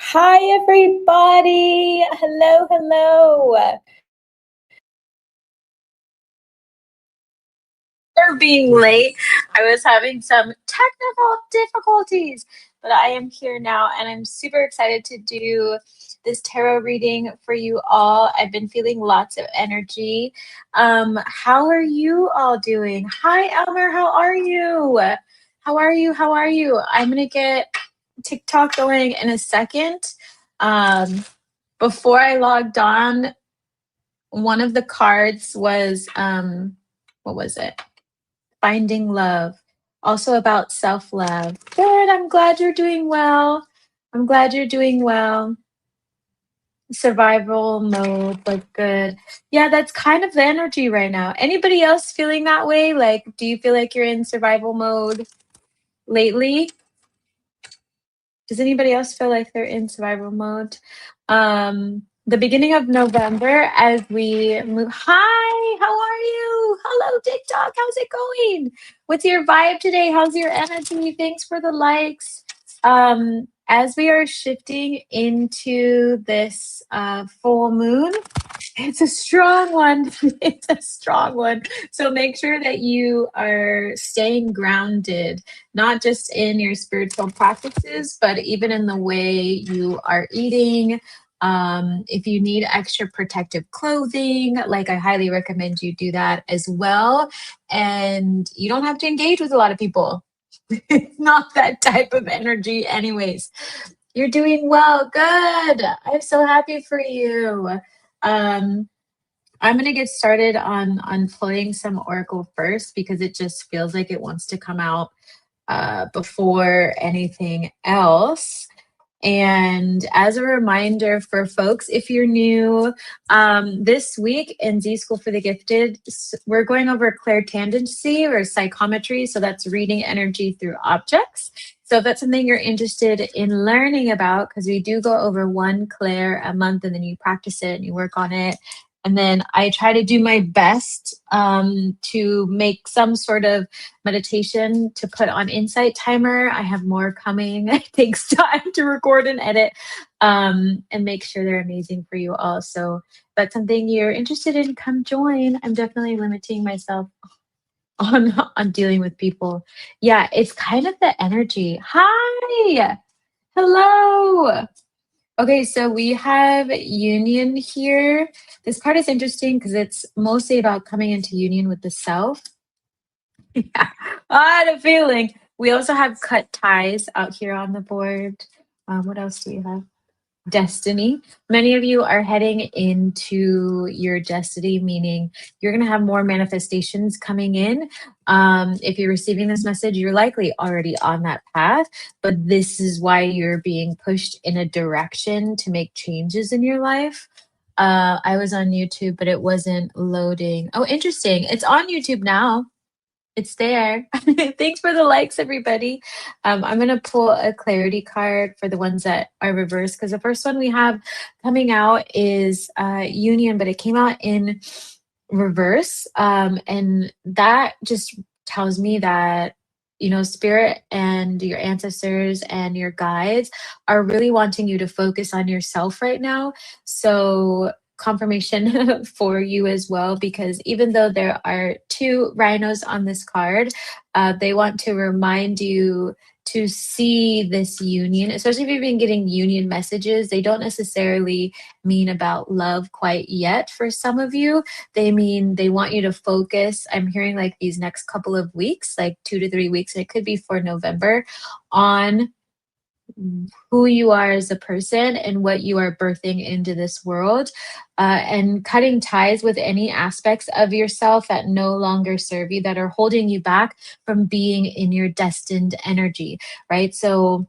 Hi, everybody. Hello, hello. For being late, I was having some technical difficulties, but I am here now and I'm super excited to do this tarot reading for you all. I've been feeling lots of energy. How are you all doing? Hi, Elmer. How are you? How are you? How are you? I'm going to get TikTok going in a second. Um, Before I logged on, one of the cards was what was it? Finding love. Also about self-love. Good. I'm glad you're doing well. I'm glad you're doing well. Survival mode, like good. Yeah, that's kind of the energy right now. Anybody else feeling that way? Like, do you feel like you're in survival mode lately? Does anybody else feel like they're in survival mode? The beginning of November, as we move. Hi, how are you? Hello, TikTok. How's it going? What's your vibe today? How's your energy? Thanks for the likes. As we are shifting into this full moon, it's a strong one. It's a strong one. So make sure that you are staying grounded, not just in your spiritual practices, but even in the way you are eating. If you need extra protective clothing, like I highly recommend you do that as well. And you don't have to engage with a lot of people. It's not that type of energy, anyways. You're doing well. Good. I'm so happy for you. Um, I'm gonna get started on pulling some oracle first because it just feels like it wants to come out before anything else. And as a reminder for folks, if you're new, this week in Z School for the Gifted, we're going over clairtandency or psychometry. So that's reading energy through objects. So if that's something you're interested in learning about, because we do go over one clair a month and then you practice it and you work on it. And then I try to do my best to make some sort of meditation to put on Insight Timer. I have more coming. It takes time to record and edit and make sure they're amazing for you all. So if that's something you're interested in, come join. I'm definitely limiting myself on dealing with people. Yeah, it's kind of the energy. Hi. Hello. Okay, so we have union here. This part is interesting because it's mostly about coming into union with the self. Yeah, I had a feeling. We also have cut ties out here on the board. What else do you have? Destiny. Many of you are heading into your destiny, meaning you're going to have more manifestations coming in. If you're receiving this message, you're likely already on that path, but this is why you're being pushed in a direction to make changes in your life. I was on YouTube, but it wasn't loading. Oh, interesting. It's on YouTube now. It's there. Thanks for the likes, everybody. I'm going to pull a clarity card for the ones that are reversed because the first one we have coming out is Union, but it came out in reverse. And that just tells me that, you know, spirit and your ancestors and your guides are really wanting you to focus on yourself right now. So confirmation for you as well, because even though there are two rhinos on this card, they want to remind you to see this union, especially if you've been getting union messages. They don't necessarily mean about love quite yet for some of you. They mean they want you to focus. I'm hearing like these next couple of weeks, like 2 to 3 weeks, and it could be for November, on who you are as a person and what you are birthing into this world, and cutting ties with any aspects of yourself that no longer serve you, that are holding you back from being in your destined energy, right? So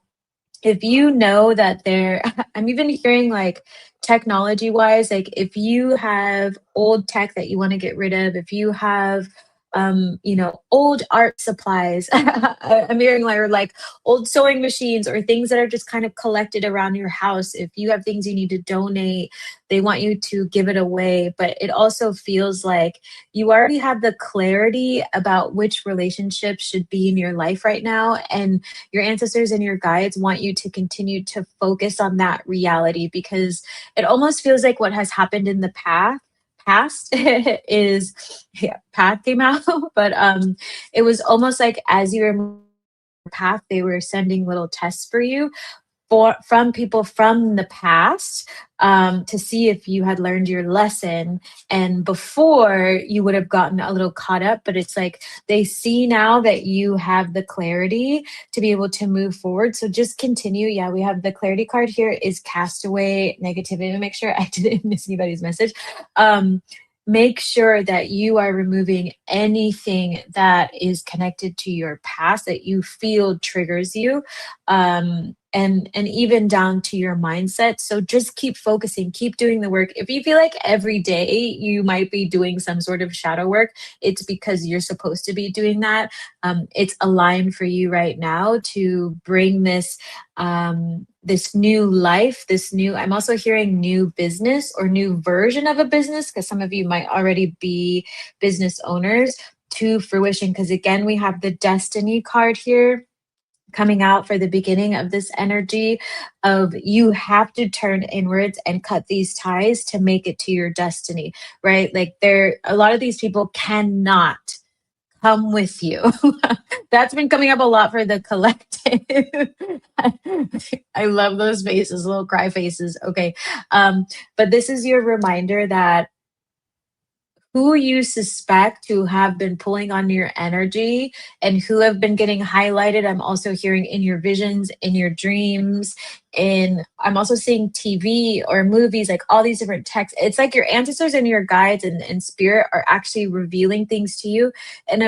if you know that there, I'm even hearing like technology wise, like if you have old tech that you want to get rid of, if you have old art supplies. I'm hearing like old sewing machines or things that are just kind of collected around your house. If you have things you need to donate, they want you to give it away. But it also feels like you already have the clarity about which relationships should be in your life right now. And your ancestors and your guides want you to continue to focus on that reality, because it almost feels like what has happened in the past is, yeah, path came out, but it was almost like as you were path, they were sending little tests for you from people from the past, to see if you had learned your lesson. And before, you would have gotten a little caught up, but it's like they see now that you have the clarity to be able to move forward. So just continue. Yeah, we have the clarity card here is cast away negativity, to make sure I didn't miss anybody's message. Make sure that you are removing anything that is connected to your past that you feel triggers you, and even down to your mindset. So just keep focusing, keep doing the work. If you feel like every day you might be doing some sort of shadow work, it's because you're supposed to be doing that. It's aligned for you right now to bring this new life, I'm also hearing new business or new version of a business, because some of you might already be business owners, to fruition. Because again, we have the destiny card here coming out for the beginning of this energy of you have to turn inwards and cut these ties to make it to your destiny, right? Like a lot of these people cannot come with you. That's been coming up a lot for the collective. I love those faces, little cry faces. Okay. But this is your reminder that who you suspect to have been pulling on your energy and who have been getting highlighted. I'm also hearing in your visions, in your dreams, I'm also seeing TV or movies, like all these different texts. It's like your ancestors and your guides and spirit are actually revealing things to you in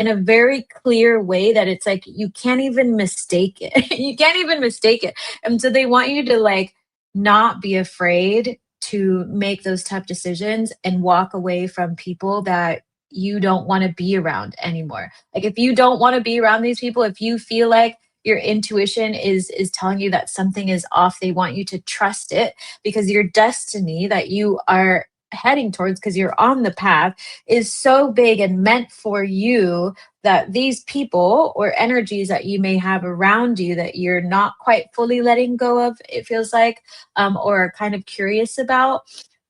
a very clear way that it's like you can't even mistake it. You can't even mistake it. And so they want you to like not be afraid to make those tough decisions and walk away from people that you don't want to be around anymore. Like if you don't want to be around these people, if you feel like your intuition is telling you that something is off, they want you to trust it, because your destiny that you are heading towards, because you're on the path, is so big and meant for you that these people or energies that you may have around you that you're not quite fully letting go of, it feels like, or are kind of curious about,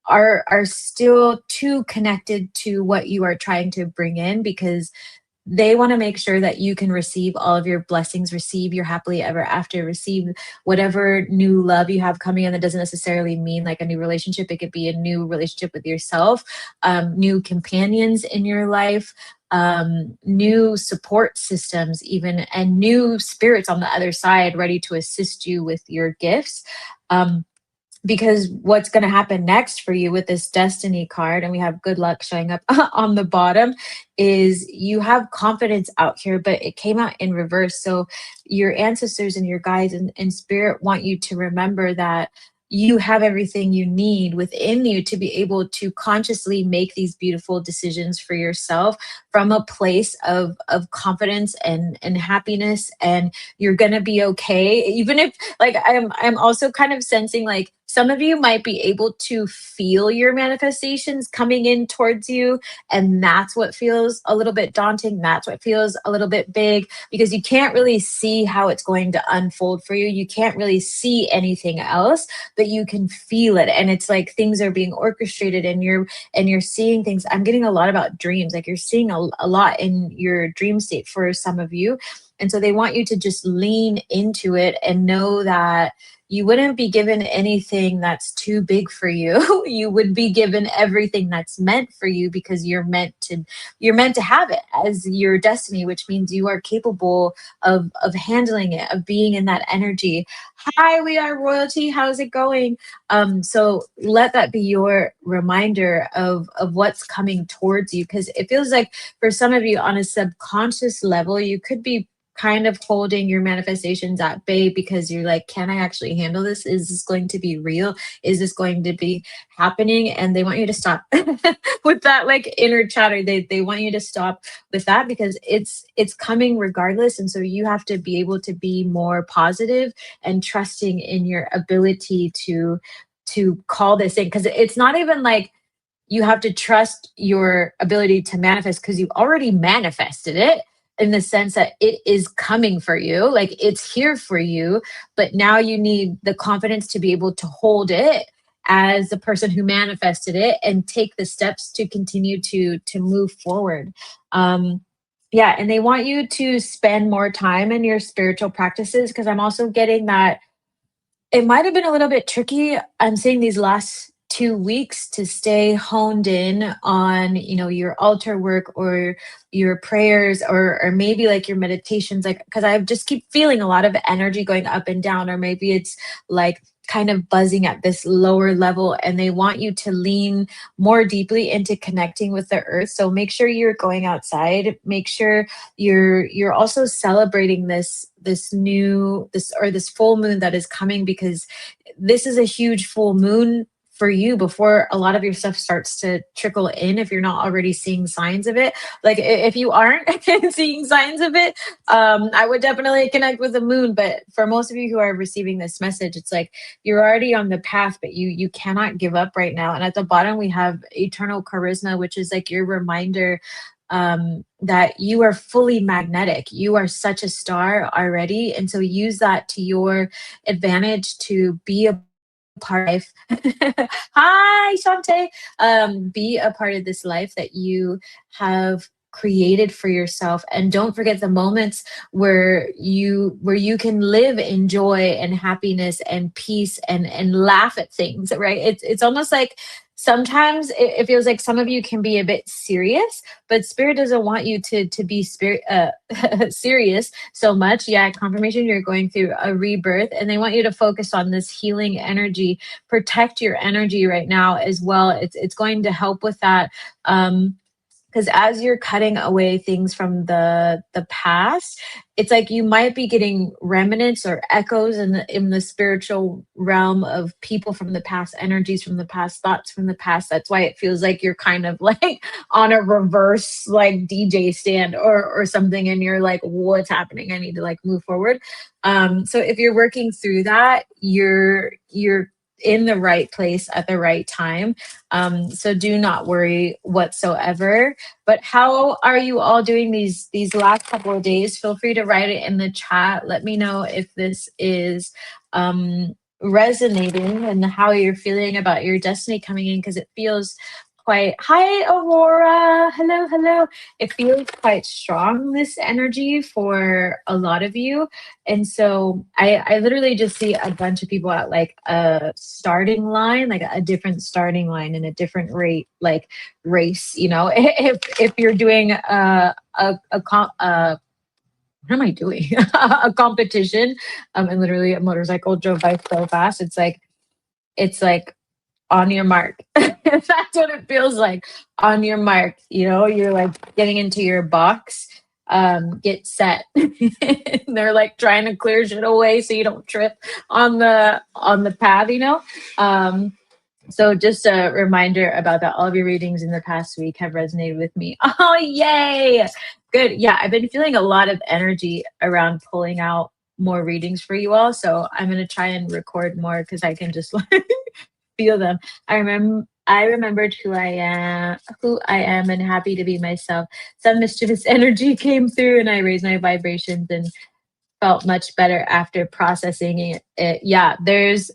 are still too connected to what you are trying to bring in, because they want to make sure that you can receive all of your blessings, receive your happily ever after, receive whatever new love you have coming in. That doesn't necessarily mean like a new relationship. It could be a new relationship with yourself, new companions in your life, new support systems even, and new spirits on the other side ready to assist you with your gifts. Because what's going to happen next for you with this destiny card, and we have good luck showing up on the bottom, is you have confidence out here, but it came out in reverse. So your ancestors and your guides and spirit want you to remember that you have everything you need within you to be able to consciously make these beautiful decisions for yourself from a place of confidence and happiness. And you're gonna be okay, even if like I'm also kind of sensing like some of you might be able to feel your manifestations coming in towards you, and that's what feels a little bit daunting. That's what feels a little bit big, because you can't really see how it's going to unfold for you. You can't really see anything else, but you can feel it, and it's like things are being orchestrated, and you're seeing things. I'm getting a lot about dreams, like you're seeing a lot in your dream state for some of you. And so they want you to just lean into it and know that you wouldn't be given anything that's too big for you. You would be given everything that's meant for you, because you're meant to have it as your destiny, which means you are capable of handling it, of being in that energy. Hi, we are royalty. How's it going? So let that be your reminder of what's coming towards you, because it feels like for some of you on a subconscious level, you could be kind of holding your manifestations at bay because you're like, can I actually handle this? Is this going to be real? Is this going to be happening? And they want you to stop with that like inner chatter. They want you to stop with that because it's coming regardless. And so you have to be able to be more positive and trusting in your ability to call this in. Because it's not even like you have to trust your ability to manifest because you've already manifested it in the sense that it is coming for you, like it's here for you, but now you need the confidence to be able to hold it as the person who manifested it and take the steps to continue to move forward. Yeah, and they want you to spend more time in your spiritual practices because I'm also getting that it might have been a little bit tricky. I'm saying these last 2 weeks to stay honed in on, your altar work or your prayers or maybe like your meditations, like, because I just keep feeling a lot of energy going up and down, or maybe it's like kind of buzzing at this lower level and they want you to lean more deeply into connecting with the earth. So make sure you're going outside, make sure you're also celebrating this full moon that is coming, because this is a huge full moon for you before a lot of your stuff starts to trickle in, if you're not already seeing signs of it. Like if you aren't seeing signs of it, I would definitely connect with the moon. But for most of you who are receiving this message, it's like you're already on the path, but you cannot give up right now. And at the bottom we have eternal charisma, which is like your reminder that you are fully magnetic. You are such a star already. And so use that to your advantage to be a part of life. Hi, Shante. Be a part of this life that you have created for yourself, and don't forget the moments where you can live in joy and happiness and peace and laugh at things, right? It's almost like sometimes it feels like some of you can be a bit serious, but spirit doesn't want you to be serious so much. Yeah, confirmation, you're going through a rebirth and they want you to focus on this healing energy. Protect your energy right now as well. It's going to help with that. Because as you're cutting away things from the past, it's like you might be getting remnants or echoes in the spiritual realm of people from the past, energies from the past, thoughts from the past. That's why it feels like you're kind of like on a reverse like DJ stand or something, and you're like, what's happening? I need to like move forward. So if you're working through that, you're in the right place at the right time. So do not worry whatsoever. But how are you all doing these last couple of days? Feel free to write it in the chat. Let me know if this is resonating and how you're feeling about your destiny coming in, because it feels quite, hi Aurora, hello. It feels quite strong, this energy for a lot of you. And so I literally just see a bunch of people at like a starting line, like a different starting line and a different rate, like race, if you're doing what am I doing? A competition. And literally a motorcycle drove by so fast. It's like on your mark. That's what it feels like. On your mark, you're like getting into your box. Get set. They're like trying to clear shit away so you don't trip on the path, so just a reminder about that. All of your readings in the past week have resonated with me. Oh, yay! Good. Yeah, I've been feeling a lot of energy around pulling out more readings for you all. So I'm going to try and record more because I can just feel them. I remembered who I am, and happy to be myself. Some mischievous energy came through, and I raised my vibrations and felt much better after processing it. Yeah, there's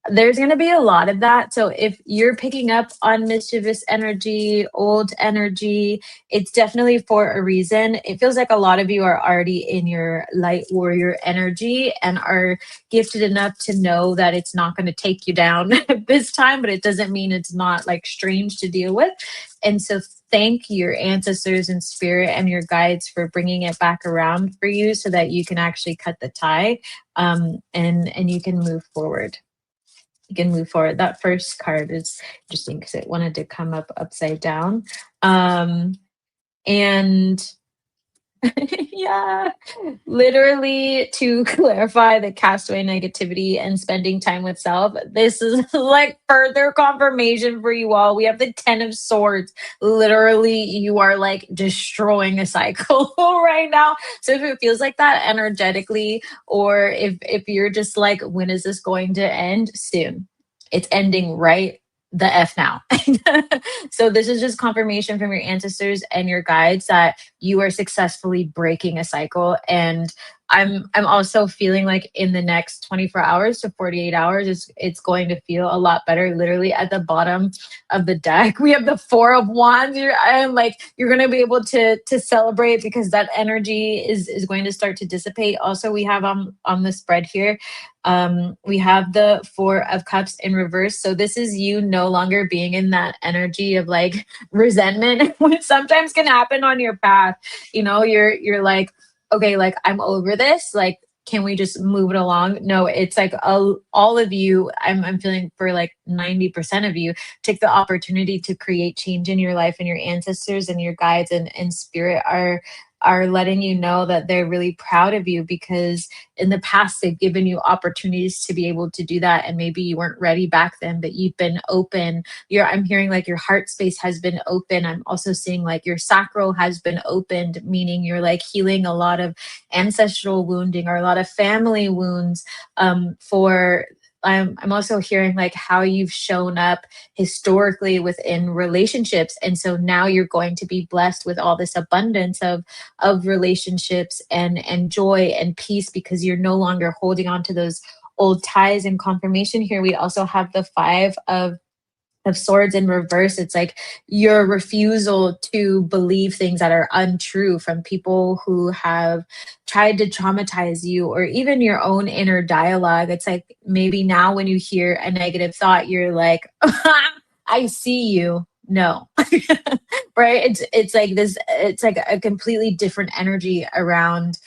going to be a lot of that. So if you're picking up on mischievous energy, old energy, it's definitely for a reason. It feels like a lot of you are already in your light warrior energy and are gifted enough to know that it's not going to take you down this time, but it doesn't mean it's not like strange to deal with. And so thank your ancestors and spirit and your guides for bringing it back around for you so that you can actually cut the tie, and you can move forward. That first card is interesting because it wanted to come up upside down. And Yeah. Literally, to clarify the castaway negativity and spending time with self, this is like further confirmation for you all. We have the 10 of swords. Literally, you are like destroying a cycle right now. So if it feels like that energetically, or if you're just like, when is this going to end? Soon. It's ending right the F now. So this is just confirmation from your ancestors and your guides that you are successfully breaking a cycle. And I'm also feeling like in the next 24 hours to 48 hours, it's going to feel a lot better. Literally at the bottom of the deck, we have the Four of Wands. I'm like, you're gonna be able to celebrate because that energy is going to start to dissipate. Also, we have on the spread here, we have the Four of Cups in reverse. So this is you no longer being in that energy of like resentment, which sometimes can happen on your path. You're like, okay, like I'm over this, like can we just move it along? No, it's like all of you, I'm feeling for like 90% of you, take the opportunity to create change in your life, and your ancestors and your guides and spirit are letting you know that they're really proud of you, because in the past they've given you opportunities to be able to do that, and maybe you weren't ready back then, but you've been open. I'm hearing like your heart space has been open. I'm also seeing like your sacral has been opened, meaning you're like healing a lot of ancestral wounding or a lot of family wounds. For I'm also hearing like how you've shown up historically within relationships, and so now you're going to be blessed with all this abundance of relationships and joy and peace, because you're no longer holding on to those old ties. And confirmation here, we also have the Five of Swords in reverse. It's like your refusal to believe things that are untrue from people who have tried to traumatize you, or even your own inner dialogue. It's like maybe now when you hear a negative thought, you're like, I see you. No. Right? It's like this, it's like a completely different energy around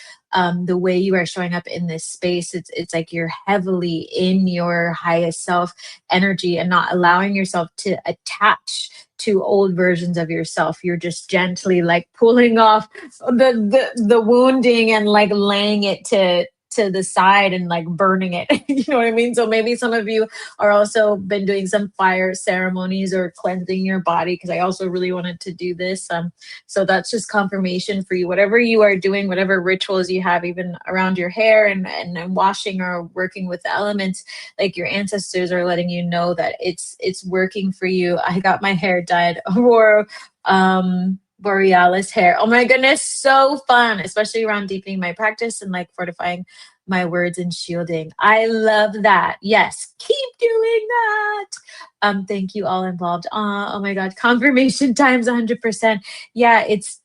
the way you are showing up in this space. It's like you're heavily in your highest self energy and not allowing yourself to attach to old versions of yourself. You're just gently like pulling off the wounding and like laying it to the side and like burning it. You know what I mean? So maybe some of you are also been doing some fire ceremonies or cleansing your body, because I also really wanted to do this. So that's just confirmation for you. Whatever you are doing, whatever rituals you have, even around your hair and washing or working with the elements, like your ancestors are letting you know that it's working for you. I got my hair dyed Aurora Borealis hair. Oh my goodness, so fun, especially around deepening my practice and like fortifying my words and shielding. I love that. Yes, keep doing that. Thank you all involved. Oh my God, confirmation times 100%. Yeah, it's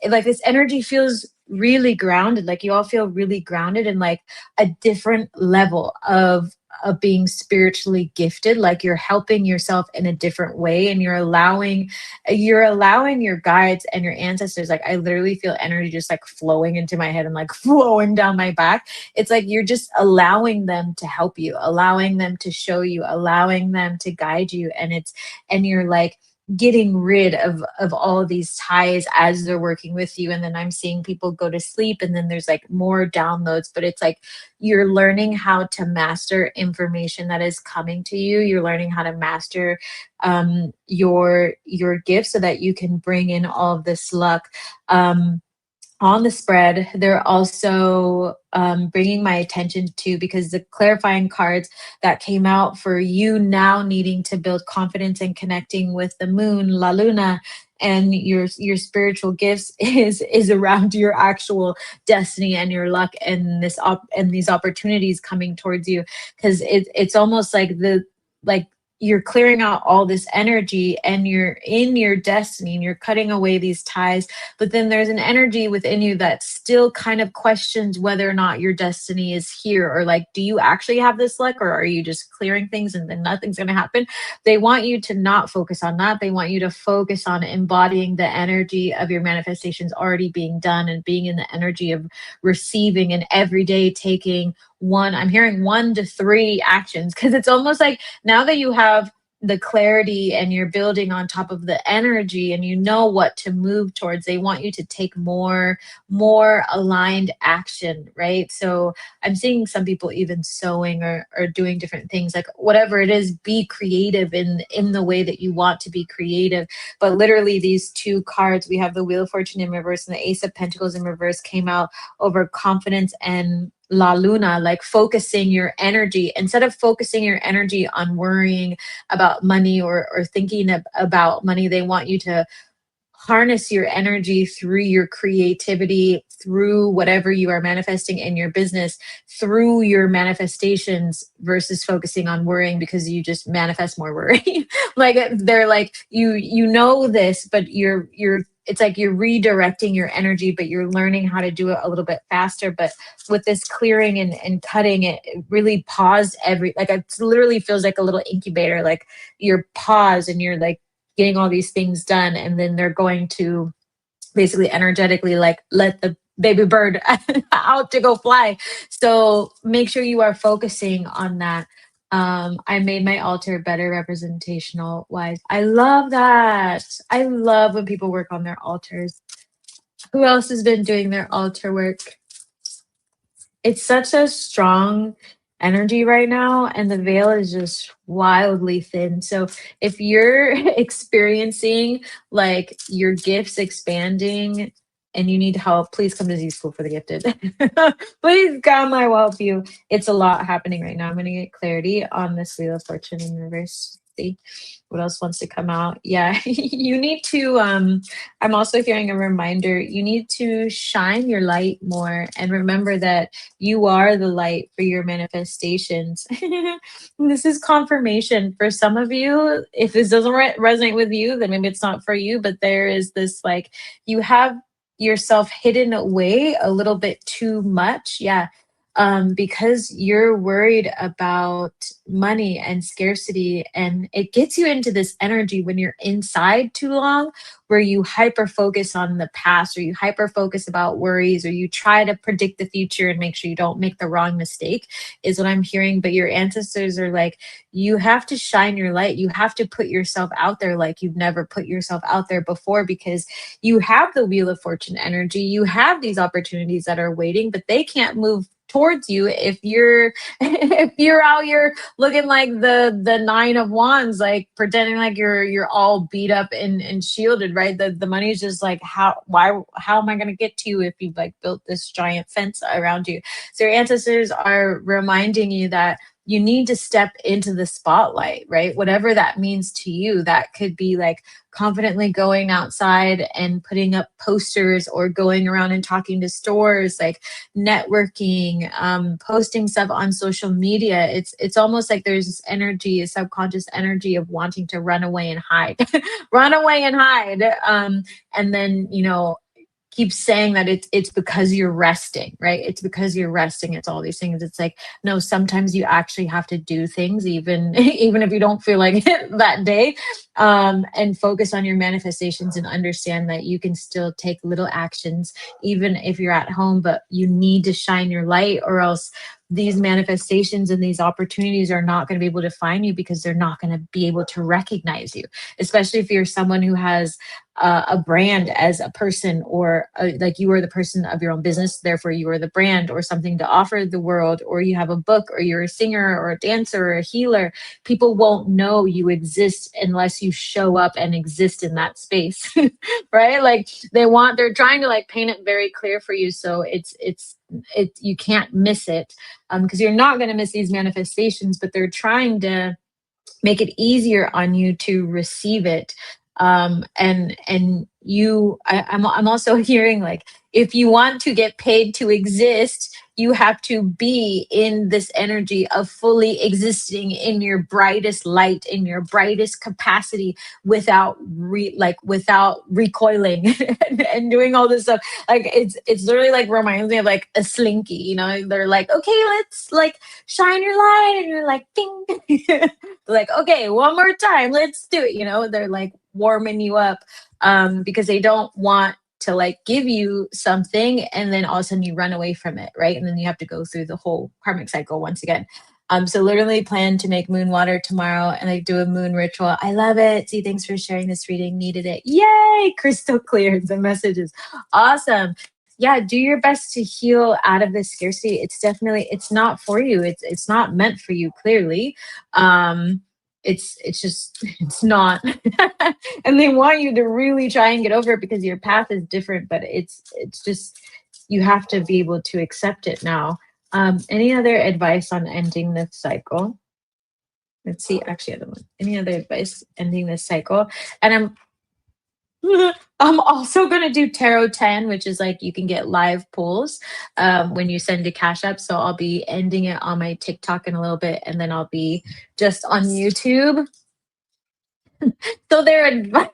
like this energy feels really grounded. Like you all feel really grounded in like a different level of being spiritually gifted. Like you're helping yourself in a different way, and you're allowing your guides and your ancestors. Like I literally feel energy just like flowing into my head and like flowing down my back. It's like you're just allowing them to help you, allowing them to show you, allowing them to guide you. And you're like getting rid of all of these ties as they're working with you. And then I'm seeing people go to sleep, and then there's like more downloads, but it's like you're learning how to master information that is coming to you. You're learning how to master your gifts so that you can bring in all of this luck. On the spread, they're also bringing my attention to, because the clarifying cards that came out for you now needing to build confidence and connecting with the moon, La Luna, and your spiritual gifts is around your actual destiny and your luck, and these opportunities coming towards you, because it's almost like like you're clearing out all this energy and you're in your destiny and you're cutting away these ties. But then there's an energy within you that still kind of questions whether or not your destiny is here, or like, do you actually have this luck, or are you just clearing things and then nothing's going to happen? They want you to not focus on that. They want you to focus on embodying the energy of your manifestations already being done, and being in the energy of receiving, and every day taking I'm hearing 1 to 3 actions, because it's almost like now that you have the clarity and you're building on top of the energy and you know what to move towards. They want you to take more aligned action, right? So I'm seeing some people even sewing or doing different things, like whatever it is, be creative in the way that you want to be creative. But literally these two cards, we have the Wheel of Fortune in reverse and the Ace of Pentacles in reverse, came out over confidence and La Luna, like focusing your energy. Instead of focusing your energy on worrying about money or thinking about money, they want you to harness your energy through your creativity, through whatever you are manifesting in your business, through your manifestations versus focusing on worrying, because you just manifest more worry. Like they're like, you know this, but you're it's like you're redirecting your energy, but you're learning how to do it a little bit faster. But with this clearing and cutting, it really paused like it literally feels like a little incubator. Like you're paused and you're like getting all these things done, and then they're going to basically energetically like let the baby bird out to go fly. So make sure you are focusing on that. I made my altar better representational wise. I love that. I love when people work on their altars. Who else has been doing their altar work? It's such a strong energy right now, and the veil is just wildly thin. So if you're experiencing like your gifts expanding and you need help, please come to Z School for the Gifted. Please come, I will help you. It's a lot happening right now. I'm going to get clarity on this Wheel of Fortune in reverse. See what else wants to come out. Yeah, you need to I'm also hearing a reminder, you need to shine your light more and remember that you are the light for your manifestations. This is confirmation for some of you. If this doesn't resonate with you, then maybe it's not for you. But there is this like, you have yourself hidden away a little bit too much. Yeah. Because you're worried about money and scarcity, and it gets you into this energy when you're inside too long, where you hyper focus on the past, or you hyper focus about worries, or you try to predict the future and make sure you don't make the wrong mistake, is what I'm hearing. But your ancestors are like, you have to shine your light. You have to put yourself out there like you've never put yourself out there before, because you have the Wheel of Fortune energy. You have these opportunities that are waiting, but they can't move towards you if you're if you're out here looking like the Nine of Wands, like pretending like you're all beat up and shielded, right? The money is just like, how am I going to get to you if you've like built this giant fence around you? So your ancestors are reminding you that you need to step into the spotlight, right? Whatever that means to you. That could be like confidently going outside and putting up posters, or going around and talking to stores, like networking, posting stuff on social media. It's almost like there's this energy, a subconscious energy of wanting to run away and hide, run away and hide, and then keep saying that it's because you're resting, right? It's because you're resting. It's all these things. It's like, no, sometimes you actually have to do things, even even if you don't feel like it that day, and focus on your manifestations and understand that you can still take little actions, even if you're at home, but you need to shine your light, or else these manifestations and these opportunities are not going to be able to find you, because they're not going to be able to recognize you, especially if you're someone who has a brand as a person, or like you are the person of your own business, therefore you are the brand, or something to offer the world, or you have a book, or you're a singer or a dancer or a healer. People won't know you exist unless you show up and exist in that space. Right? Like they're trying to like paint it very clear for you, so it's you can't miss it, because you're not going to miss these manifestations, but they're trying to make it easier on you to receive it. And I'm also hearing like, if you want to get paid to exist, you have to be in this energy of fully existing in your brightest light, in your brightest capacity, without without recoiling and doing all this stuff. Like it's literally like reminds me of like a slinky, they're like, okay, let's like shine your light, and you're like, ding. They're like, okay, one more time, let's do it. They're like warming you up, because they don't want to like give you something and then all of a sudden you run away from it, right? And then you have to go through the whole karmic cycle once again. So literally plan to make moon water tomorrow and like do a moon ritual. I love it. See, thanks for sharing this reading. Needed it. Yay! Crystal clear. The messages. Awesome. Yeah, do your best to heal out of this scarcity. It's definitely, it's not for you. It's not meant for you, clearly. It's just it's not. And they want you to really try and get over it because your path is different, but it's just you have to be able to accept it now. Any other advice on ending this cycle? Let's see, actually, other one. Any other advice ending this cycle? And I'm also gonna do Tarot 10, which is like you can get live pulls when you send to CashApp. So I'll be ending it on my TikTok in a little bit, and then I'll be just on YouTube. So their advice,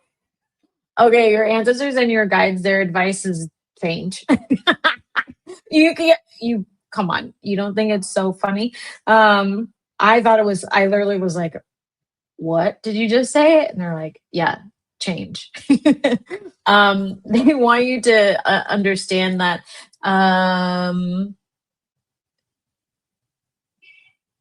okay, your ancestors and your guides, their advice is change. You come on, you don't think it's so funny? I thought it was. I literally was like, "What did you just say?" And they're like, "Yeah, change." They want you to understand that.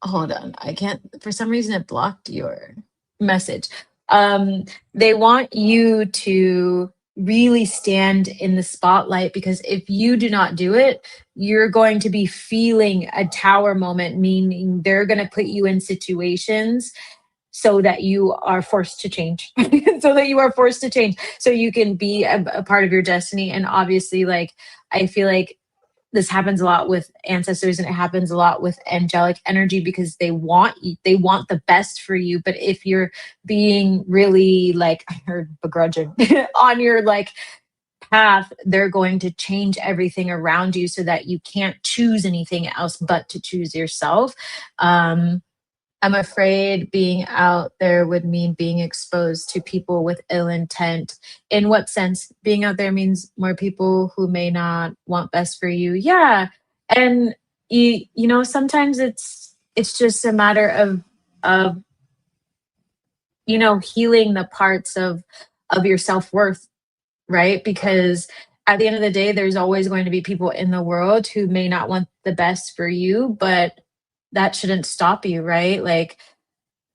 Hold on, I can't. For some reason, it blocked your message. They want you to really stand in the spotlight because if you do not do it, you're going to be feeling a tower moment, meaning they're going to put you in situations so that you are forced to change. So that you are forced to change so you can be a part of your destiny. And obviously, like, I feel like this happens a lot with ancestors and it happens a lot with angelic energy because they want the best for you. But if you're being really, like, I heard begrudging on your like path, they're going to change everything around you so that you can't choose anything else but to choose yourself. I'm afraid being out there would mean being exposed to people with ill intent. In what sense? Being out there means more people who may not want best for you. Yeah. And you know, sometimes it's just a matter of you know, healing the parts of your self-worth, right? Because at the end of the day, there's always going to be people in the world who may not want the best for you, but that shouldn't stop you, right? Like,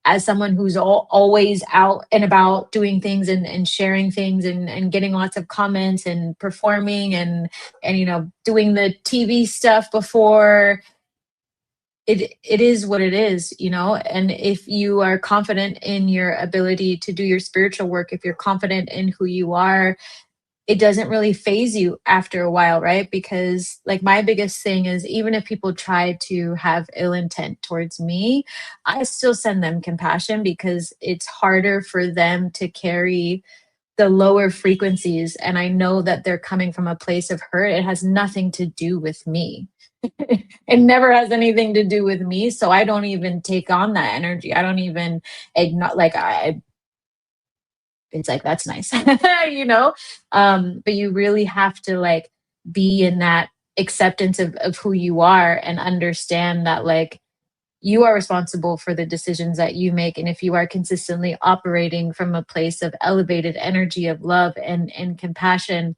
as someone who's always out and about doing things and sharing things and getting lots of comments and performing and you know doing the TV stuff before it is what it is, you know. And if you are confident in your ability to do your spiritual work, if you're confident in who you are, it doesn't really phase you after a while, right? Because like my biggest thing is even if people try to have ill intent towards me, I still send them compassion because it's harder for them to carry the lower frequencies. And I know that they're coming from a place of hurt. It has nothing to do with me. It never has anything to do with me. So I don't even take on that energy. I don't even ignore, like, it's like that's nice. You know. But you really have to like be in that acceptance of who you are and understand that like you are responsible for the decisions that you make. And if you are consistently operating from a place of elevated energy of love and compassion,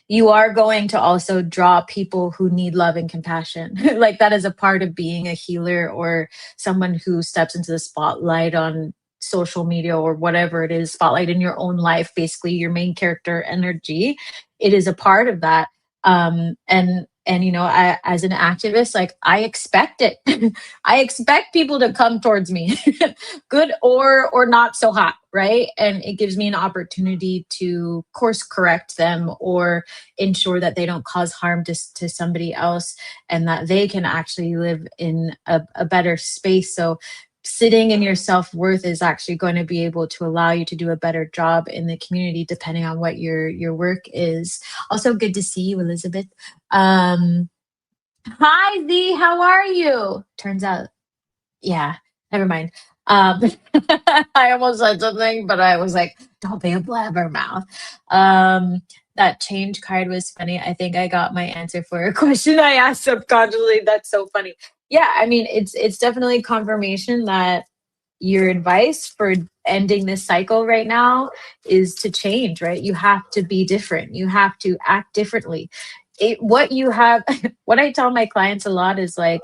you are going to also draw people who need love and compassion. Like that is a part of being a healer or someone who steps into the spotlight on social media or whatever it is, spotlight in your own life, basically your main character energy. It is a part of that. And you know, as an activist, like I expect it. I expect people to come towards me, good or not so hot, right? And it gives me an opportunity to course correct them or ensure that they don't cause harm to somebody else and that they can actually live in a better space. So sitting in your self-worth is actually going to be able to allow you to do a better job in the community depending on what your work is. Also good to see you, Elizabeth. Hi Z, how are you? Turns out, yeah, never mind. I almost said something, but I was like, don't be a blabbermouth. That change card was funny. I think I got my answer for a question I asked subconsciously. That's so funny. Yeah, I mean, it's definitely confirmation that your advice for ending this cycle right now is to change, right? You have to be different. You have to act differently. What you have, what I tell my clients a lot is like,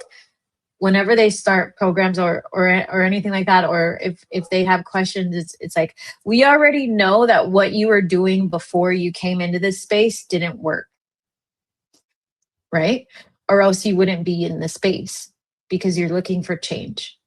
whenever they start programs or anything like that, or if they have questions, it's like, we already know that what you were doing before you came into this space didn't work, right? Or else you wouldn't be in the space because you're looking for change.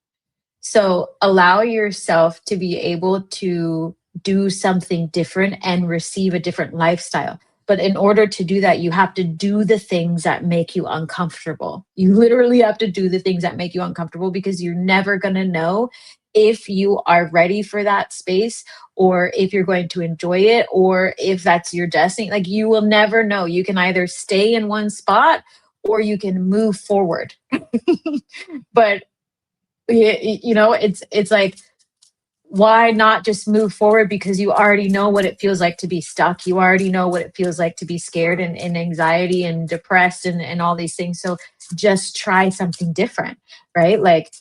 So allow yourself to be able to do something different and receive a different lifestyle. But in order to do that, you have to do the things that make you uncomfortable. You literally have to do the things that make you uncomfortable, because you're never going to know if you are ready for that space, or if you're going to enjoy it, or if that's your destiny. Like, you will never know. You can either stay in one spot or you can move forward. But it's like, why not just move forward? Because you already know what it feels like to be stuck. You already know what it feels like to be scared and anxiety and depressed and all these things. So just try something different, right? Like,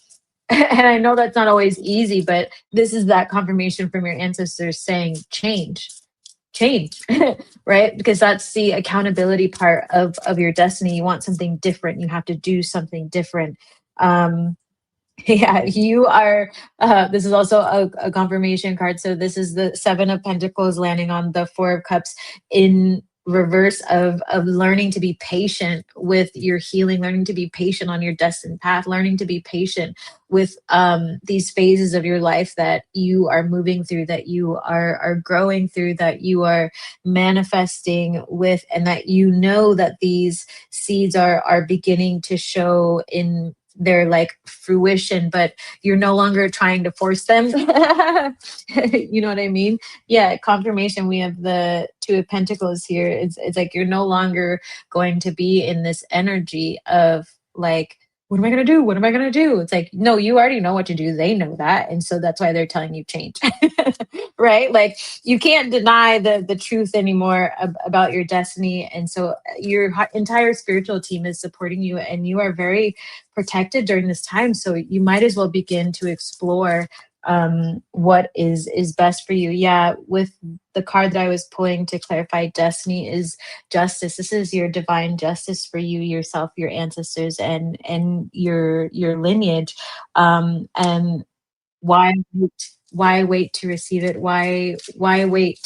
and I know that's not always easy, but this is that confirmation from your ancestors saying change. Right? Because that's the accountability part of your destiny. You want something different, you have to do something different. um Yeah, you are. This is also a confirmation card. So this is the Seven of Pentacles landing on the Four of Cups in reverse of learning to be patient with your healing, learning to be patient on your destined path, learning to be patient with these phases of your life that you are moving through, that you are growing through, that you are manifesting with, and that you know that these seeds are beginning to show in their like fruition, but you're no longer trying to force them. You know what I mean? Yeah, confirmation. We have the Two of Pentacles here. It's like you're no longer going to be in this energy of like, what am I going to do? What am I going to do? It's like, no, you already know what to do. They know that. And so that's why they're telling you change. Right? Like, you can't deny the truth anymore about your destiny. And so your entire spiritual team is supporting you, and you are very protected during this time. So you might as well begin to explore what is best for you. Yeah, with the card that I was pulling to clarify destiny is justice. This is your divine justice for you, yourself, your ancestors, and your lineage. And why why wait to receive it? Why wait?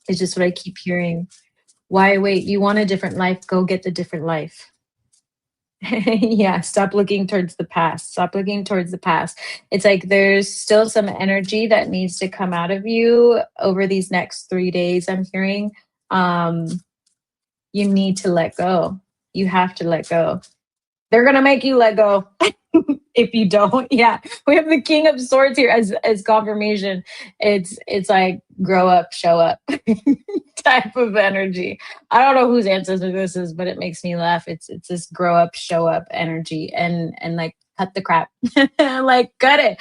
Is just what I keep hearing. Why wait? You want a different life, go get the different life. Yeah, stop looking towards the past. Stop looking towards the past. It's like there's still some energy that needs to come out of you over these next 3 days, I'm hearing. Um, you need to let go. You have to let go. They're gonna make you let go. If you don't. Yeah, we have the King of Swords here as confirmation. It's like, grow up, show up type of energy. I don't know whose ancestor this is, but it makes me laugh. It's this grow up, show up energy, and like, cut the crap. Like, cut it.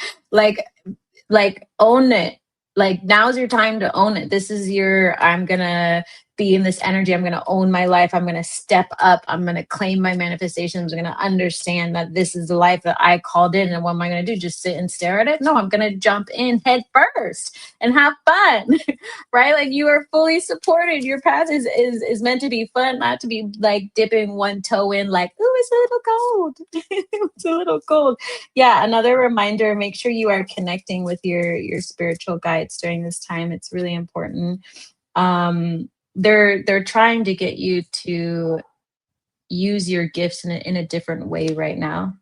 Like own it. Like, now's your time to own it. This is your, I'm gonna be in this energy, I'm gonna own my life, I'm gonna step up, I'm gonna claim my manifestations, I'm gonna understand that this is the life that I called in. And what am I gonna do, just sit and stare at it? No, I'm gonna jump in head first and have fun. Right? Like, you are fully supported. Your path is meant to be fun, not to be like dipping one toe in like, ooh, it's a little cold. It's a little cold. Yeah, another reminder, make sure you are connecting with your spiritual guides during this time. It's really important. They're trying to get you to use your gifts in a different way right now.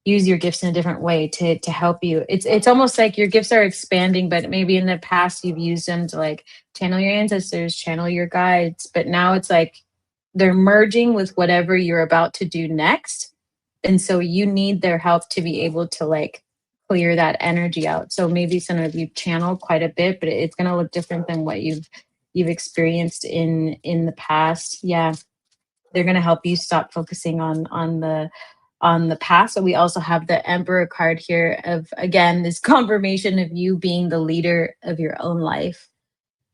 Use your gifts in a different way to help you. It's almost like your gifts are expanding, but maybe in the past you've used them to like channel your ancestors, channel your guides, but now it's like they're merging with whatever you're about to do next. And so you need their help to be able to like clear that energy out. So maybe some of you channel quite a bit, but it's going to look different than what you've experienced in the past. Yeah, they're going to help you stop focusing on the past. So we also have the Emperor card here of, again, this confirmation of you being the leader of your own life.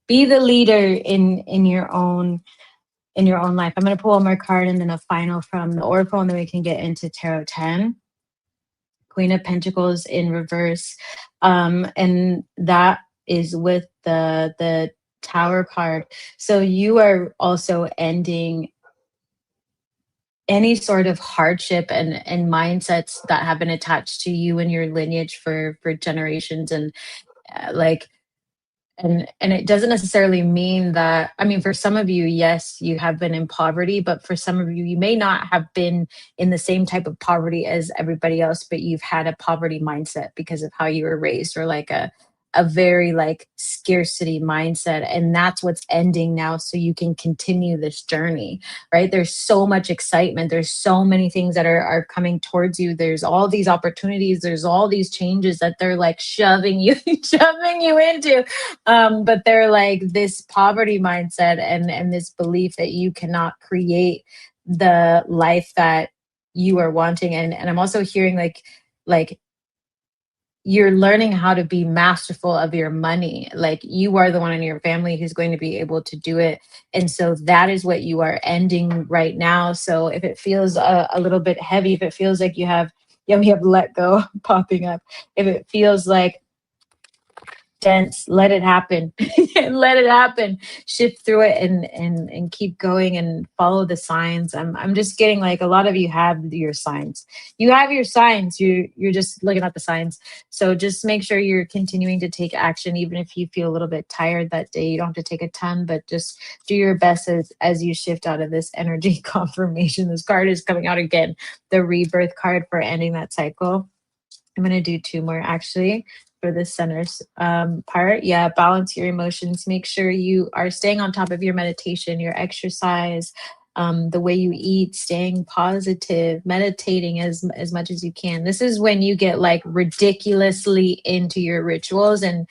Be the leader in your own life. I'm going to pull one more card and then a final from the Oracle, and then we can get into Tarot 10. Queen of Pentacles in reverse. And that is with the Tower card. So you are also ending any sort of hardship and mindsets that have been attached to you and your lineage for generations. And like, and it doesn't necessarily mean that, I mean, for some of you, yes, you have been in poverty, but for some of you, you may not have been in the same type of poverty as everybody else, but you've had a poverty mindset because of how you were raised, or like a very like scarcity mindset, and that's what's ending now, so you can continue this journey. Right, there's so much excitement, there's so many things that are coming towards you, there's all these opportunities, there's all these changes that they're like shoving you shoving you into, but they're like this poverty mindset and this belief that you cannot create the life that you are wanting. And I'm also hearing like you're learning how to be masterful of your money. Like, you are the one in your family who's going to be able to do it. And so that is what you are ending right now. So if it feels a little bit heavy, if it feels like you have, yeah, we have let go popping up. If it feels like dense, let it happen. Let it happen. Shift through it and keep going and follow the signs. I'm just getting like a lot of you have your signs. You have your signs. You're just looking at the signs. So just make sure you're continuing to take action, even if you feel a little bit tired that day. You don't have to take a ton, but just do your best as you shift out of this energy confirmation. This card is coming out again, the rebirth card for ending that cycle. I'm going to do two more actually for the centers part. Yeah, balance your emotions. Make sure you are staying on top of your meditation, your exercise, the way you eat, staying positive, meditating as much as you can. This is when you get like ridiculously into your rituals and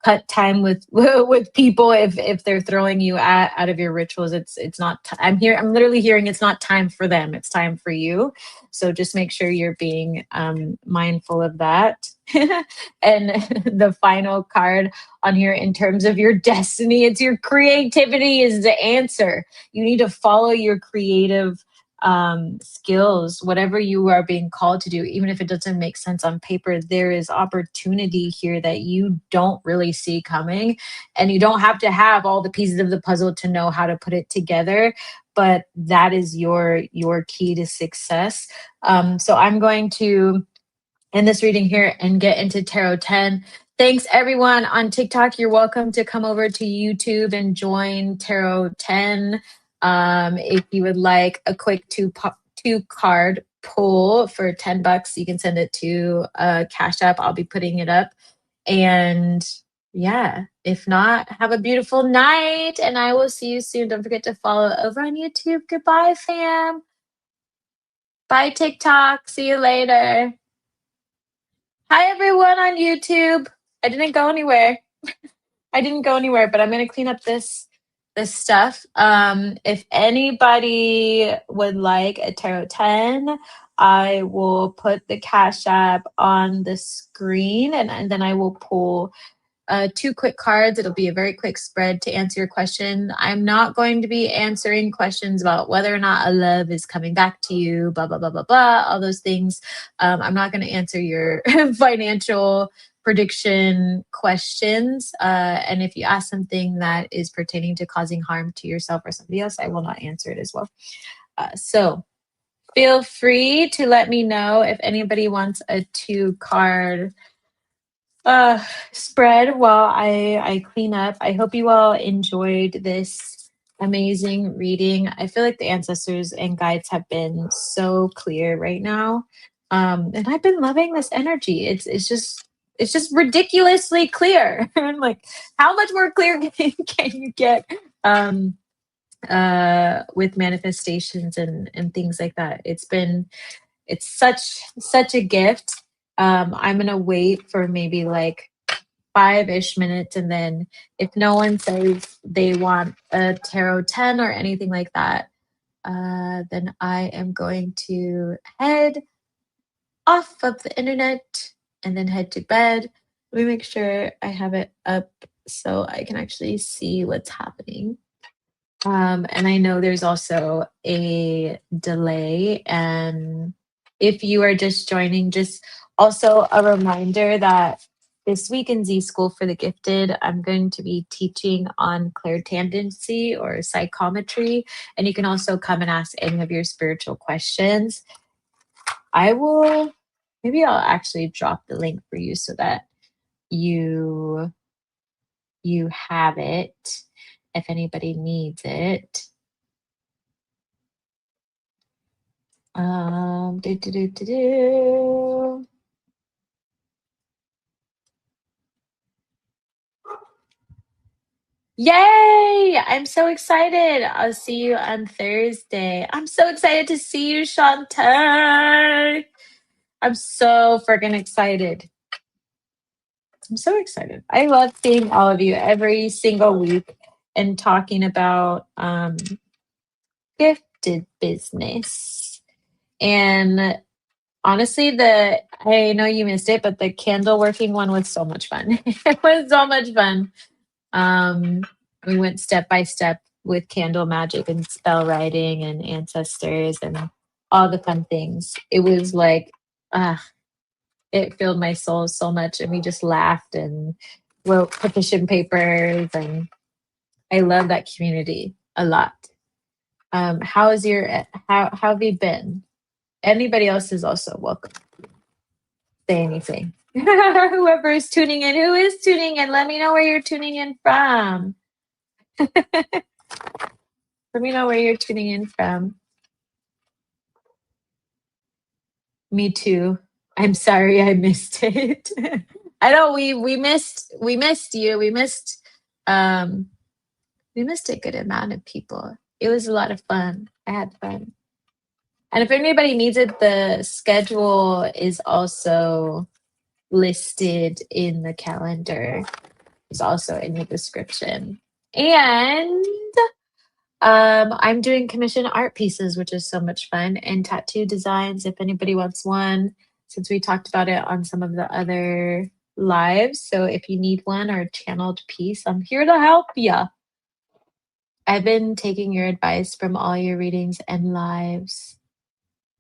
cut time with with people if they're throwing you out of your rituals. It's not. I'm literally hearing it's not time for them. It's time for you. So just make sure you're being mindful of that. And the final card on here, in terms of your destiny, it's your creativity is the answer. You need to follow your creative skills, whatever you are being called to do, even if it doesn't make sense on paper. There is opportunity here that you don't really see coming, and you don't have to have all the pieces of the puzzle to know how to put it together, but that is your key to success. So I'm going to end this reading here and get into Tarot 10. Thanks everyone on TikTok. You're welcome to come over to YouTube and join Tarot 10. If you would like a quick two card pull for $10, you can send it to CashApp. I'll be putting it up. And yeah, if not, have a beautiful night, and I will see you soon. Don't forget to follow over on YouTube. Goodbye, fam. Bye, TikTok. See you later. Hi, everyone on YouTube. I didn't go anywhere. I didn't go anywhere, but I'm going to clean up this stuff. If anybody would like a Tarot 10, I will put the Cash App on the screen, and then I will pull two quick cards. It'll be a very quick spread to answer your question. I'm not going to be answering questions about whether or not a love is coming back to you, blah, blah, blah, blah, blah, all those things. I'm not going to answer your financial prediction questions. And if you ask something that is pertaining to causing harm to yourself or somebody else, I will not answer it as well. So feel free to let me know if anybody wants a 2-card spread while I clean up. I hope you all enjoyed this amazing reading. I feel like the ancestors and guides have been so clear right now. And I've been loving this energy. It's just ridiculously clear. Like, how much more clear can you get with manifestations and things like that? It's such a gift. I'm gonna wait for maybe like 5-ish minutes, and then if no one says they want a Tarot 10 or anything like that, then I am going to head off of the internet and then head to bed. Let me make sure I have it up so I can actually see what's happening. And I know there's also a delay. And if you are just joining, just also a reminder that this week in Z School for the Gifted, I'm going to be teaching on clairtendency or psychometry. And you can also come and ask any of your spiritual questions. Maybe I'll actually drop the link for you so that you have it if anybody needs it. Do, do, do, do, do. Yay! I'm so excited. I'll see you on Thursday. I'm so excited to see you, Shantae. I'm so freaking excited. I'm so excited. I love seeing all of you every single week and talking about gifted business. And honestly, I know you missed it, but the candle working one was so much fun. It was so much fun. We went step by step with candle magic and spell writing and ancestors and all the fun things. It was like, it filled my soul so much, and we just laughed and wrote petition papers, and I love that community a lot. How have you been? Anybody else is also welcome. Say anything. Whoever is tuning in, who is tuning in, let me know where you're tuning in from. Let me know where you're tuning in from. Me too. I'm sorry I missed it. I know we missed you. We missed a good amount of people. It was a lot of fun. I had fun. And if anybody needs it, the schedule is also listed in the calendar. It's also in the description. And I'm doing commission art pieces, which is so much fun, and tattoo designs if anybody wants one, since we talked about it on some of the other lives. So if you need one or a channeled piece, I'm here to help you. I've been taking your advice from all your readings and lives.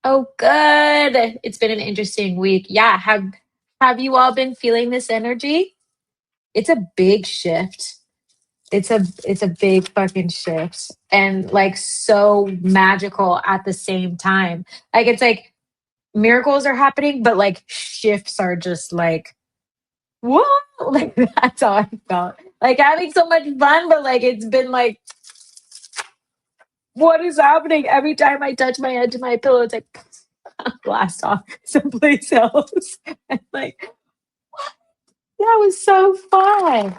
Oh, good. It's been an interesting week. Yeah. Have you all been feeling this energy? It's a big shift. It's a big fucking shift, and like so magical at the same time. Like it's like miracles are happening, but like shifts are just like, what? Like that's how I felt. Like having so much fun, but like it's been like, what is happening? Every time I touch my edge of my pillow, it's like blast off someplace else. And like, what? That was so fun.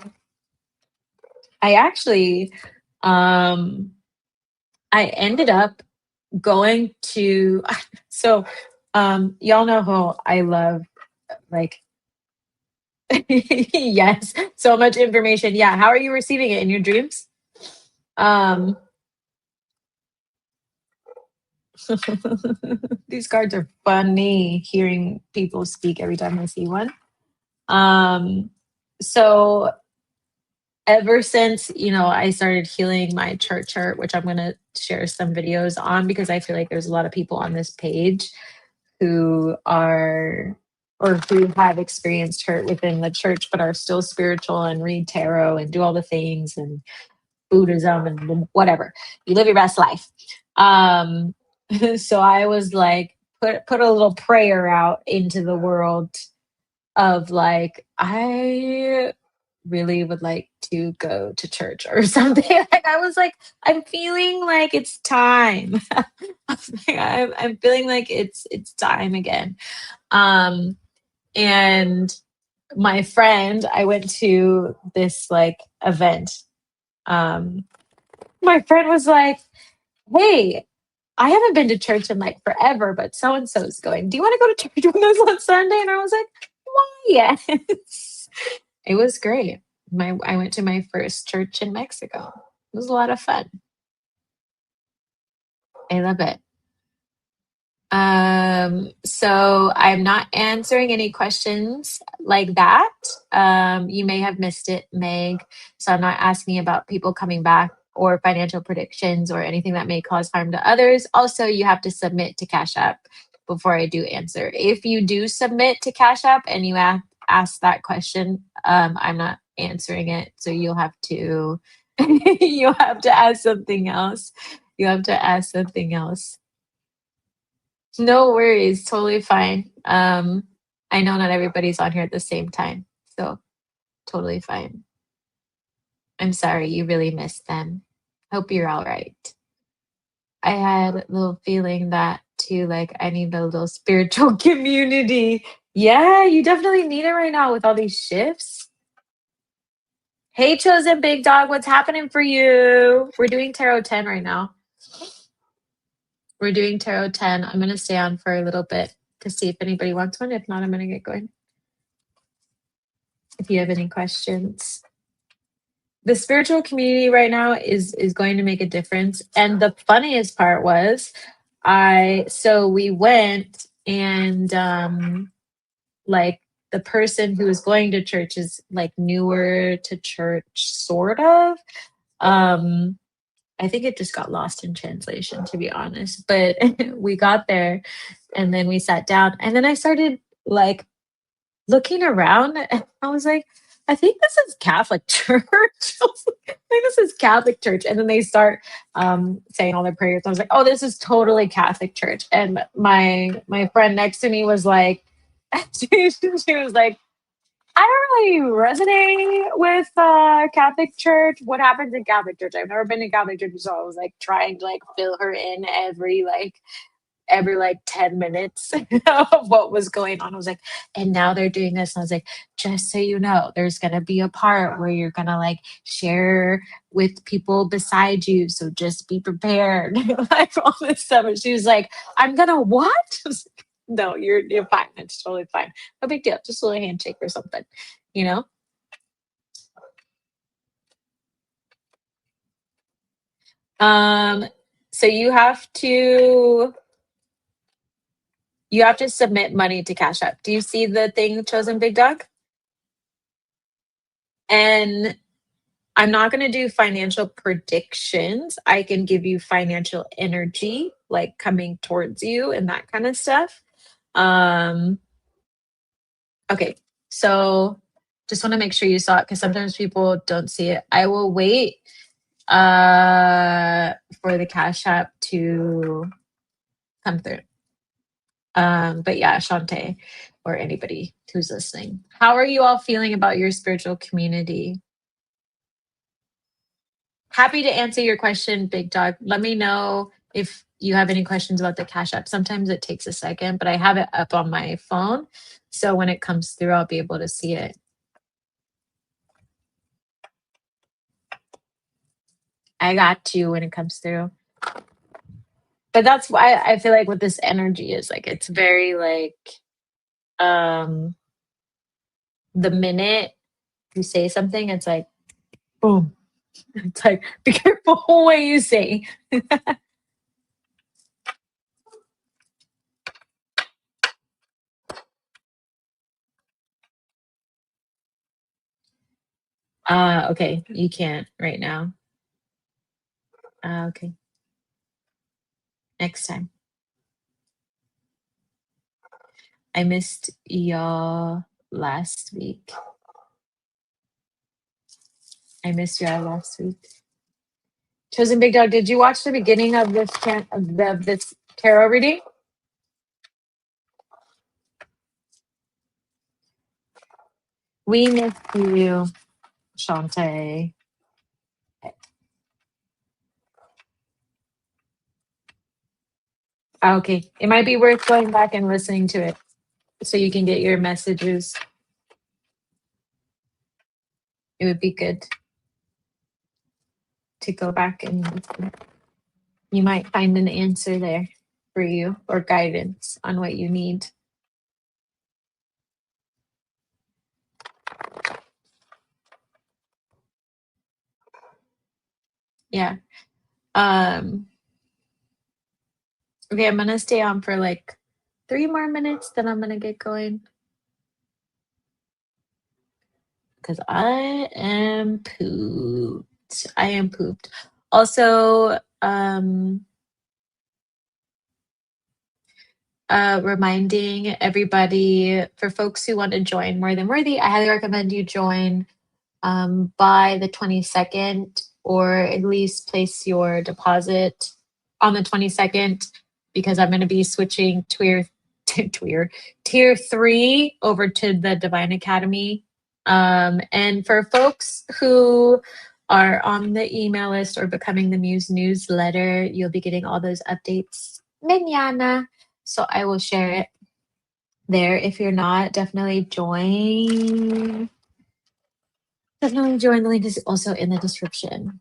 I actually, I ended up going to, so y'all know how I love, like, yes, so much information. Yeah, how are you receiving it in your dreams? These cards are funny, hearing people speak every time I see one. So ever since, I started healing my chart, which I'm going to share some videos on, because I feel like there's a lot of people on this page who are, or who have experienced hurt within the church, but are still spiritual and read tarot and do all the things and Buddhism and whatever. You live your best life. So I was like, put a little prayer out into the world of like, I really would like to go to church or something. Like I was like, I'm feeling like it's time. I'm feeling like it's time again. And my friend, I went to this like event. My friend was like, hey, I haven't been to church in like forever, but so and so is going. Do you want to go to church with us on Sunday? And I was like, why? Yes. It was great. I went to my first church in Mexico. It was a lot of fun. I love it. So I'm not answering any questions like that. You may have missed it, Meg. So I'm not asking about people coming back or financial predictions or anything that may cause harm to others. Also, you have to submit to CashApp before I do answer. If you do submit to CashApp and you asked that question. I'm not answering it, so you'll have to you'll have to ask something else. You have to ask something else. No worries, totally fine. I know not everybody's on here at the same time, so totally fine. I'm sorry you really missed them. Hope you're all right. I had a little feeling that too, like I need a little spiritual community. Yeah, you definitely need it right now with all these shifts. Hey, chosen big dog, what's happening for you? We're doing tarot 10 right now. We're doing tarot 10. I'm going to stay on for a little bit to see if anybody wants one. If not, I'm going to get going. If you have any questions. The spiritual community right now is going to make a difference. And the funniest part was we went and like the person who was going to church is like newer to church, sort of. I think it just got lost in translation, to be honest. But we got there and then we sat down and then I started like looking around and I was like, I think this is Catholic church. I was like, I think this is Catholic church. And then they start saying all their prayers. I was like, oh, this is totally Catholic church. And my friend next to me was like, she was like, I don't really resonate with Catholic church. What happens in Catholic church? I've never been to Catholic church, so I was like trying to like fill her in every like 10 minutes of what was going on. I was like, and now they're doing this. And I was like, just so you know, there's going to be a part where you're going to like share with people beside you. So just be prepared. Like all this stuff. And she was like, I'm going to what? I was like, no, you're fine. It's totally fine. No big deal. Just a little handshake or something, you know? So you have to submit money to Cash App. Do you see the thing chosen big dog? And I'm not going to do financial predictions. I can give you financial energy, like coming towards you and that kind of stuff. Um, okay, so just want to make sure you saw it because sometimes people don't see it. I will wait for the Cash App to come through. But yeah, Shantae or anybody who's listening. How are you all feeling about your spiritual community? Happy to answer your question, Big Dog. Let me know if you have any questions about the Cash App. Sometimes it takes a second, but I have it up on my phone. So when it comes through, I'll be able to see it. I got you when it comes through. But that's why I feel like what this energy is like, it's very like the minute you say something, it's like boom. It's like, be careful what you say. Okay, you can't right now. Okay, next time. I missed y'all last week. I missed y'all last week. Chosen Big Dog, did you watch the beginning of this this tarot reading? We missed you, Shantae. Okay, it might be worth going back and listening to it so you can get your messages. It would be good to go back and listen. You might find an answer there for you or guidance on what you need. Yeah. Okay, I'm gonna stay on for like 3 more minutes, then I'm gonna get going. Because I am pooped. I am pooped. Also, reminding everybody, for folks who want to join More Than Worthy, I highly recommend you join by the 22nd, or at least place your deposit on the 22nd, because I'm going to be switching tier 3 over to the Divine Academy. And for folks who are on the email list or becoming the Muse newsletter, you'll be getting all those updates mañana. So I will share it there. If you're not, definitely join. Definitely join. The link is also in the description.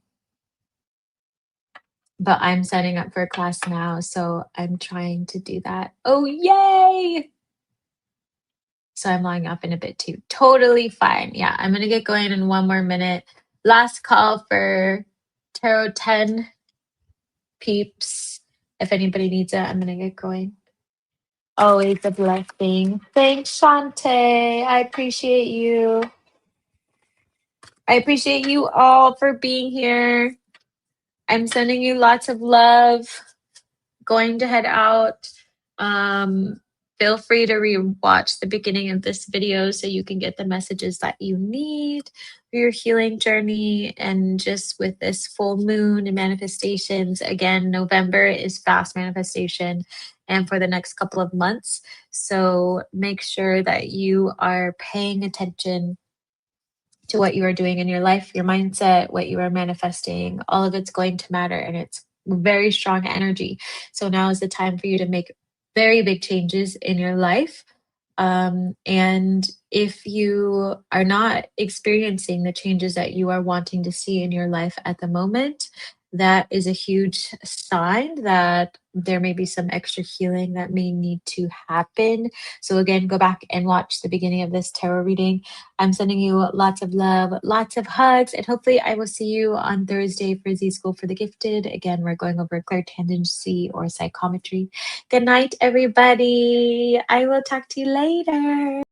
But I'm signing up for a class now, so I'm trying to do that. Oh, yay! So I'm logging up in a bit too. Totally fine. Yeah, I'm going to get going in 1 more minute. Last call for Tarot 10 peeps. If anybody needs it, I'm going to get going. Always a blessing. Thanks, Shantae. I appreciate you. I appreciate you all for being here. I'm sending you lots of love. Going to head out. Feel free to re-watch the beginning of this video so you can get the messages that you need for your healing journey. And just with this full moon and manifestations, again, November is fast manifestation and for the next couple of months. So make sure that you are paying attention to what you are doing in your life, your mindset, what you are manifesting. All of it's going to matter, and it's very strong energy. So now is the time for you to make very big changes in your life. And if you are not experiencing the changes that you are wanting to see in your life at the moment, that is a huge sign that there may be some extra healing that may need to happen. So again, go back and watch the beginning of this tarot reading. I'm sending you lots of love, lots of hugs, and hopefully I will see you on Thursday for Z School for the Gifted. Again, we're going over clairtendency or psychometry. Good night, everybody. I will talk to you later.